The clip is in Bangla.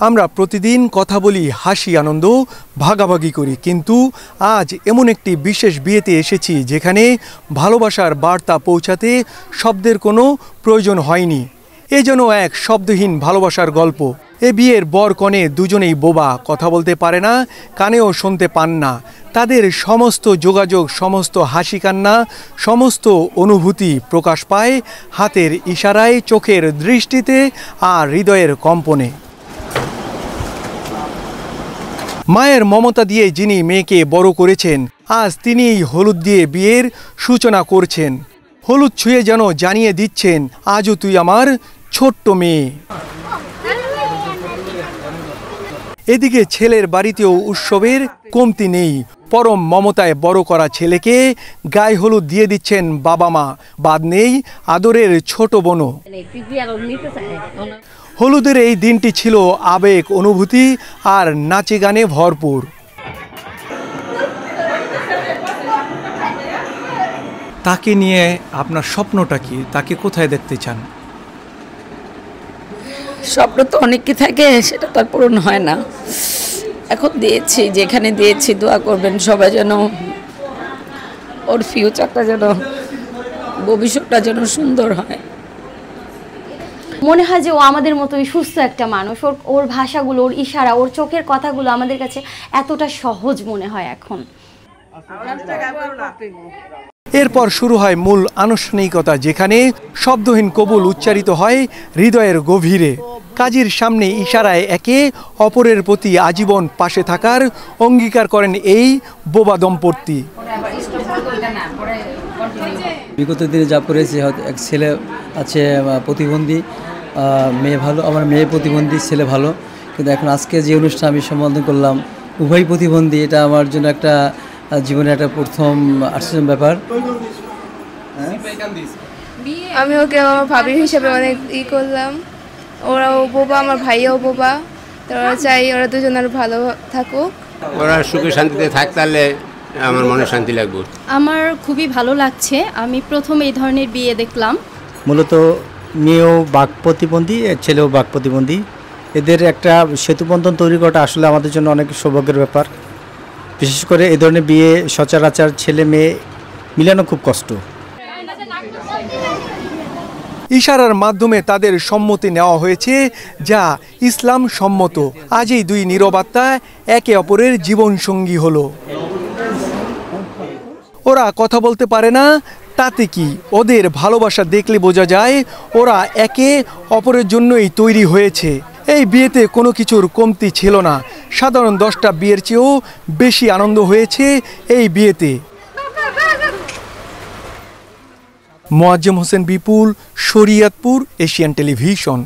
আমরা প্রতিদিন কথা বলি, হাসি আনন্দ ভাগাভাগি করি, কিন্তু আজ এমন একটি বিশেষ বিয়েতে এসেছি যেখানে ভালোবাসার বার্তা পৌঁছাতে শব্দের কোনো প্রয়োজন হয়নি। এ যেন এক শব্দহীন ভালোবাসার গল্প। এ বিয়ের বর কনে দুজনেই বোবা, কথা বলতে পারে না, কানেও শুনতে পান না। তাদের সমস্ত যোগাযোগ, সমস্ত হাসি কান্না, সমস্ত অনুভূতি প্রকাশ পায় হাতের ইশারায়, চোখের দৃষ্টিতে আর হৃদয়ের কম্পনে। মায়ের মমতা দিয়ে যিনি মেয়েকে বড় করেছেন, আজ তিনিই হলুদ দিয়ে বিয়ের সূচনা করছেন। হলুদ ছুঁয়ে যেন জানিয়ে দিচ্ছেন, আজও তুই আমার ছোট্ট মেয়ে। এদিকে ছেলের বাড়িতেও উৎসবের কমতি নেই। পরম মমতায় বড় করা ছেলেকে গায়ে হলুদ দিয়ে দিচ্ছেন বাবা মা, বাদ নেই আদরের ছোট বোনও। হলুদের এই দিনটি ছিল আবেগ, অনুভূতি আর নাচে গানে ভরপুর। তাকে নিয়ে আপনার স্বপ্নটা কি? তাকে কোথায় দেখতে চান? স্বপ্ন তো অনেকই থাকে, সেটা তো আর পূরণ হয় না। এখন দিয়েছি, যেখানে দিয়েছি দোয়া করবেন সবাই, যেন ওর ফিউচারটা, যেন ভবিষ্যৎটা যেন সুন্দর হয়। মনে হয় যে ও আমাদের মতোই সুস্থ একটা মানুষ। ওর ভাষাগুলো, ওর ইশারা, ওর চোখের কথাগুলো আমাদের কাছে এতটা সহজ মনে হয় এখন। এরপর শুরু হয় মূল আনুষ্ঠানিকতা, যেখানে শব্দহীন কবুল উচ্চারিত হয় হৃদয়ের গভীরে। কাজীর সামনে ইশারায় একে অপরের প্রতি আজীবন পাশে থাকার অঙ্গীকার করেন এই বোবা দম্পতি। বিগত দিনে যা পড়েছে, এক ছেলে আছে প্রতিবন্ধী, মেয়ে ভালো, আমার মেয়ে প্রতিবন্ধী, ছেলে ভালো, কিন্তু এখন আজকে যে অনুষ্ঠান আমি সম্বোধন করলাম উভয় প্রতিবন্ধী, এটা আমার জন্য একটা জীবনে একটা প্রথম আশ্চর্য ব্যাপার। আমি ওকে আমার ভাবির হিসাবে অনেক করলাম। ওরাও বোবা, আমার ভাইয়াও বোবা, তো ওরা চাই ওরা দুজন আরো ভালো থাকুক। ওরা সুখে শান্তিতে থাকতে পারলে আমার মনে শান্তি লাগবে। আমার খুবই ভালো লাগছে, আমি প্রথম এই ধরনের বিয়ে দেখলাম। মূলত মেয়েও বাক প্রতিবন্ধী, ছেলেও বাক প্রতিবন্ধী, এদের একটা সেতুবন্ধন তৈরি করাটা আসলে আমাদের জন্য অনেক সৌভাগ্যের ব্যাপার। বিশেষ করে এই ধরনের বিয়ে সচরাচর ছেলে মেয়ে মিলানো খুব কষ্ট। ইশারার মাধ্যমে তাদের সম্মতি নেওয়া হয়েছে, যা ইসলাম সম্মত। আজ এই দুই নীরবাত্মা একে অপরের জীবনসঙ্গী হলো। ওরা কথা বলতে পারে না, তাতে কি? ওদের ভালোবাসা দেখলে বোঝা যায় ওরা একে অপরের জন্যই তৈরি হয়েছে। এই বিয়েতে কোনো কিছুর কমতি ছিল না। সাধারণ 10টা বিয়ের চেয়েও বেশি আনন্দ হয়েছে এই বিয়েতে। মোয়াজ্জেম হোসেন বিপুল, শরীয়তপুর, এশিয়ান টেলিভিশন।